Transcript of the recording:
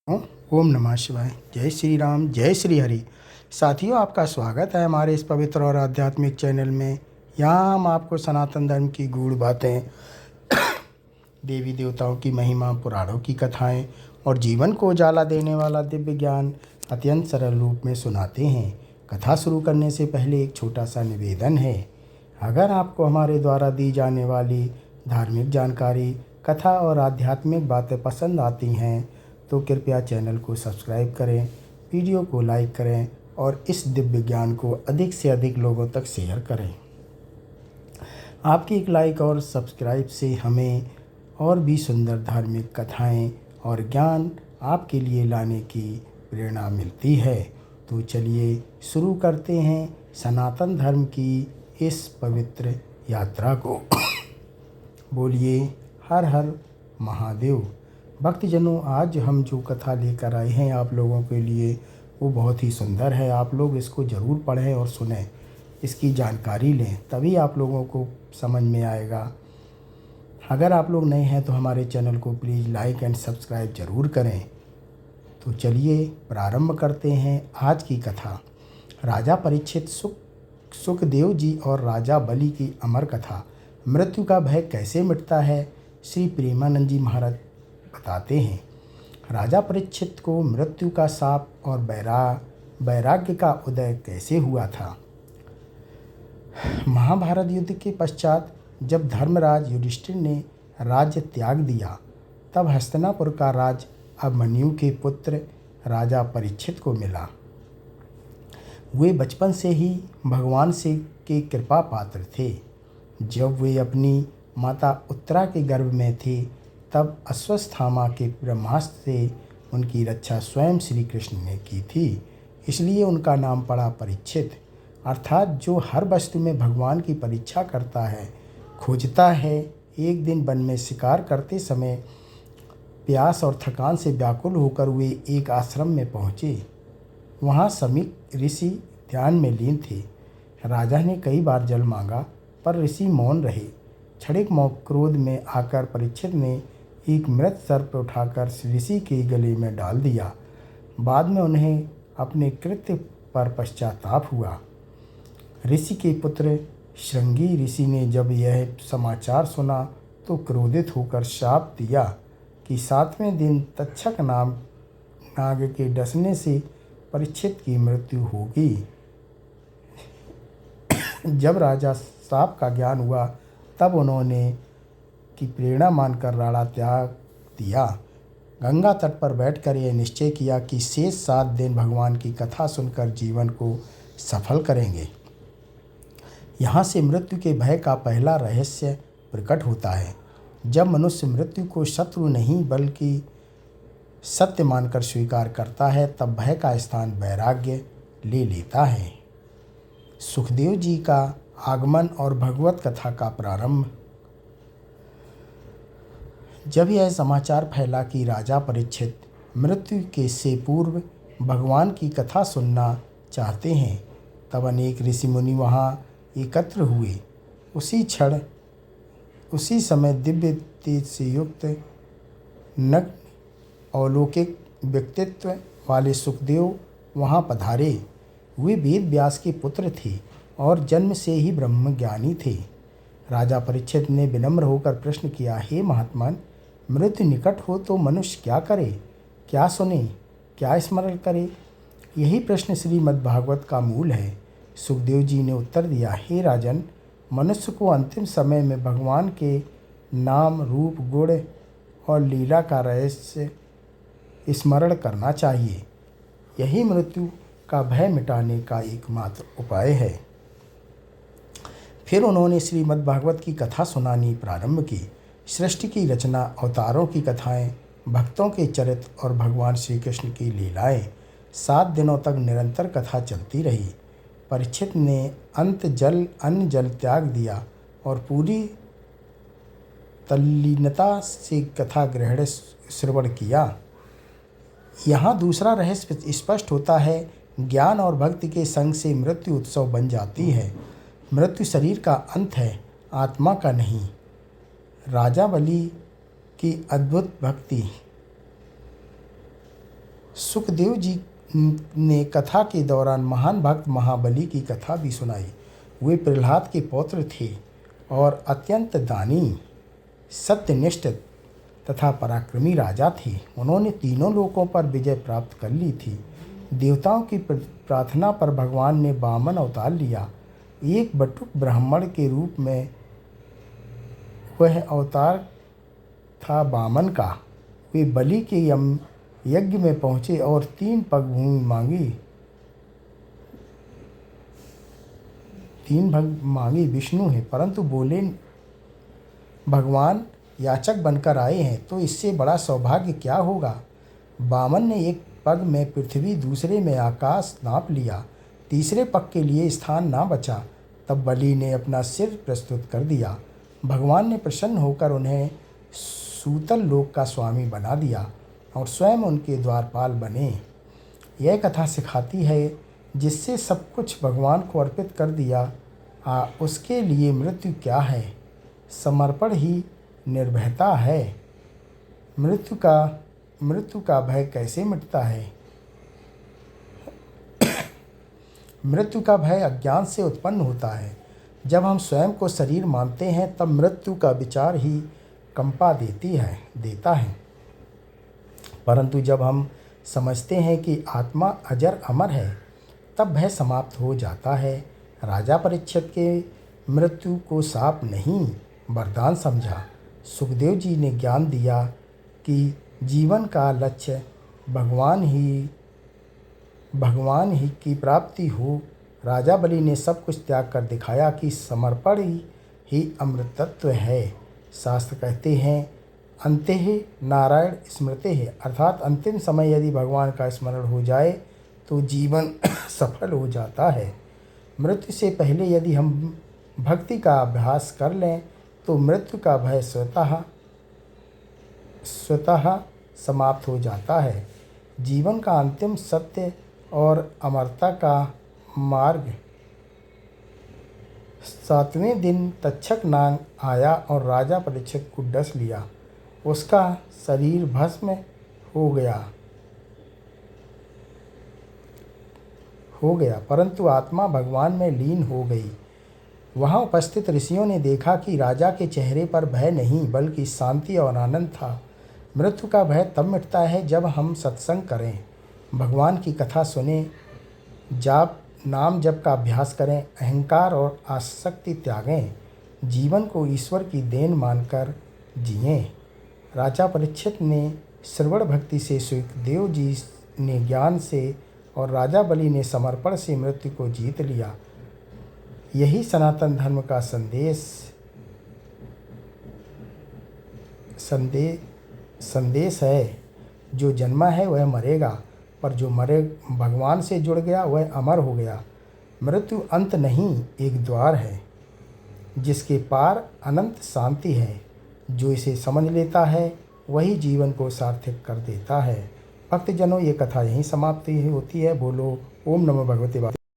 ओम नमः शिवाय। जय श्री राम, जय श्री हरि। साथियों, आपका स्वागत है हमारे इस पवित्र और आध्यात्मिक चैनल में। यहाँ हम आपको सनातन धर्म की गूढ़ बातें, देवी देवताओं की महिमा, पुराणों की कथाएं और जीवन को उजाला देने वाला दिव्य ज्ञान अत्यंत सरल रूप में सुनाते हैं। कथा शुरू करने से पहले एक छोटा सा निवेदन है। अगर आपको हमारे द्वारा दी जाने वाली धार्मिक जानकारी, कथा और आध्यात्मिक बातें पसंद आती हैं तो कृपया चैनल को सब्सक्राइब करें, वीडियो को लाइक करें और इस दिव्य ज्ञान को अधिक से अधिक लोगों तक शेयर करें। आपकी एक लाइक और सब्सक्राइब से हमें और भी सुंदर धार्मिक कथाएं और ज्ञान आपके लिए लाने की प्रेरणा मिलती है। तो चलिए शुरू करते हैं सनातन धर्म की इस पवित्र यात्रा को। बोलिए हर हर महादेव। भक्तजनों, आज हम जो कथा लेकर आए हैं आप लोगों के लिए वो बहुत ही सुंदर है। आप लोग इसको ज़रूर पढ़ें और सुनें, इसकी जानकारी लें, तभी आप लोगों को समझ में आएगा। अगर आप लोग नए हैं तो हमारे चैनल को प्लीज़ लाइक एंड सब्सक्राइब ज़रूर करें। तो चलिए प्रारंभ करते हैं आज की कथा। राजा परीक्षित सुखदेव जी और राजा बलि की अमर कथा। मृत्यु का भय कैसे मिटता है, श्री प्रेमानंद जी महाराज बताते हैं। राजा परीक्षित को मृत्यु का शाप और वैराग्य का उदय कैसे हुआ था। महाभारत युद्ध के पश्चात जब धर्मराज युधिष्ठिर ने राज्य त्याग दिया, तब हस्तिनापुर का राज अभिमन्यु के पुत्र राजा परीक्षित को मिला। वे बचपन से ही भगवान से के कृपा पात्र थे। जब वे अपनी माता उत्तरा के गर्भ में थे, तब अश्वत्थामा के ब्रह्मास्त्र से उनकी रक्षा स्वयं श्री कृष्ण ने की थी। इसलिए उनका नाम पड़ा परीक्षित, अर्थात जो हर वस्तु में भगवान की परीक्षा करता है, खोजता है। एक दिन वन में शिकार करते समय प्यास और थकान से व्याकुल होकर वे एक आश्रम में पहुँचे। वहाँ समीक ऋषि ध्यान में लीन थे। राजा ने कई बार जल मांगा, पर ऋषि मौन रहे। क्षणिक क्रोध में आकर परीक्षित ने एक मृत सर्प उठाकर ऋषि के गले में डाल दिया। बाद में उन्हें अपने कृत्य पर पश्चाताप हुआ। ऋषि के पुत्र श्रृंगी ऋषि ने जब यह समाचार सुना तो क्रोधित होकर शाप दिया कि 7वें दिन तक्षक नाग के डसने से परीक्षित की मृत्यु होगी। जब राजा शाप का ज्ञान हुआ, तब उन्होंने की प्रेरणा मानकर राणा त्याग दिया। गंगा तट पर बैठकर यह निश्चय किया कि शेष 7 दिन भगवान की कथा सुनकर जीवन को सफल करेंगे। यहाँ से मृत्यु के भय का पहला रहस्य प्रकट होता है। जब मनुष्य मृत्यु को शत्रु नहीं बल्कि सत्य मानकर स्वीकार करता है, तब भय का स्थान वैराग्य ले लेता है। सुखदेव जी का आगमन और भगवत कथा का प्रारंभ। जब यह समाचार फैला कि राजा परीक्षित मृत्यु के से पूर्व भगवान की कथा सुनना चाहते हैं, तब अनेक ऋषि मुनि वहाँ एकत्र हुए। उसी समय दिव्य तेज से युक्त नग्न अलौकिक व्यक्तित्व वाले सुखदेव वहाँ पधारे। वे वेद व्यास के पुत्र थे और जन्म से ही ब्रह्मज्ञानी थे। राजा परीक्षित ने विनम्र होकर प्रश्न किया, हे महात्मन, मृत्यु निकट हो तो मनुष्य क्या करे, क्या सुने, क्या स्मरण करे? यही प्रश्न श्रीमद्भागवत का मूल है। सुखदेव जी ने उत्तर दिया, हे राजन, मनुष्य को अंतिम समय में भगवान के नाम, रूप, गुण और लीला का रहस्य स्मरण करना चाहिए। यही मृत्यु का भय मिटाने का एकमात्र उपाय है। फिर उन्होंने श्रीमद्भागवत की कथा सुनानी प्रारंभ की। सृष्टि की रचना, अवतारों की कथाएं, भक्तों के चरित्र और भगवान श्री कृष्ण की लीलाएं। 7 दिनों तक निरंतर कथा चलती रही। परीक्षित ने अन्न जल त्याग दिया और पूरी तल्लीनता से कथा ग्रहण श्रवण किया। यहाँ दूसरा रहस्य स्पष्ट होता है। ज्ञान और भक्ति के संग से मृत्यु उत्सव बन जाती है। मृत्यु शरीर का अंत है, आत्मा का नहीं। राजा बलि की अद्भुत भक्ति सुखदेव जी ने कथा के दौरान महान भक्त महाबली की कथा भी सुनाई। वे प्रहलाद के पौत्र थे और अत्यंत दानी, सत्यनिष्ठ तथा पराक्रमी राजा थे। उन्होंने तीनों लोकों पर विजय प्राप्त कर ली थी। देवताओं की प्रार्थना पर भगवान ने वामन अवतार लिया। एक बटुक ब्राह्मण के रूप में वह अवतार था वामन का। वे बलि के यज्ञ में पहुँचे और 3 पग भूमि मांगी। 3 पग मांगी विष्णु है, परंतु बोले भगवान याचक बनकर आए हैं तो इससे बड़ा सौभाग्य क्या होगा। वामन ने एक पग में पृथ्वी, दूसरे में आकाश नाप लिया। तीसरे पग के लिए स्थान ना बचा। तब बलि ने अपना सिर प्रस्तुत कर दिया। भगवान ने प्रसन्न होकर उन्हें सूतल लोक का स्वामी बना दिया और स्वयं उनके द्वारपाल बने। यह कथा सिखाती है जिससे सब कुछ भगवान को अर्पित कर दिया उसके लिए मृत्यु क्या है। समर्पण ही निर्भयता है। मृत्यु का भय कैसे मिटता है। मृत्यु का भय अज्ञान से उत्पन्न होता है। जब हम स्वयं को शरीर मानते हैं तब मृत्यु का विचार ही कंपा देता है। परंतु जब हम समझते हैं कि आत्मा अजर अमर है तब भय समाप्त हो जाता है। राजा परीक्षित के मृत्यु को शाप नहीं वरदान समझा। सुखदेव जी ने ज्ञान दिया कि जीवन का लक्ष्य भगवान ही की प्राप्ति हो। राजा बलि ने सब कुछ त्याग कर दिखाया कि समर्पण ही अमृतत्व है। शास्त्र कहते हैं अंते नारायण स्मृते है, अर्थात अंतिम समय यदि भगवान का स्मरण हो जाए तो जीवन सफल हो जाता है। मृत्यु से पहले यदि हम भक्ति का अभ्यास कर लें तो मृत्यु का भय स्वतः समाप्त हो जाता है। जीवन का अंतिम सत्य और अमरता का मार्ग। 7वें दिन तक्षक नाग आया और राजा परीक्षित को डस लिया। उसका शरीर भस्म हो गया परंतु आत्मा भगवान में लीन हो गई। वहाँ उपस्थित ऋषियों ने देखा कि राजा के चेहरे पर भय नहीं बल्कि शांति और आनंद था। मृत्यु का भय तब मिटता है जब हम सत्संग करें, भगवान की कथा सुने, नाम जप का अभ्यास करें, अहंकार और आसक्ति त्यागें, जीवन को ईश्वर की देन मानकर जिएं। राजा परीक्षित ने श्रवण भक्ति से, सुखदेव जी ने ज्ञान से और राजा बलि ने समर्पण से मृत्यु को जीत लिया। यही सनातन धर्म का संदेश है। जो जन्मा है वह मरेगा, पर जो मरे भगवान से जुड़ गया वह अमर हो गया। मृत्यु अंत नहीं, एक द्वार है जिसके पार अनंत शांति है। जो इसे समझ लेता है वही जीवन को सार्थक कर देता है। भक्तजनों, ये कथा यहीं समाप्ति होती है। बोलो ओम नमो भगवते वासुदेवाय।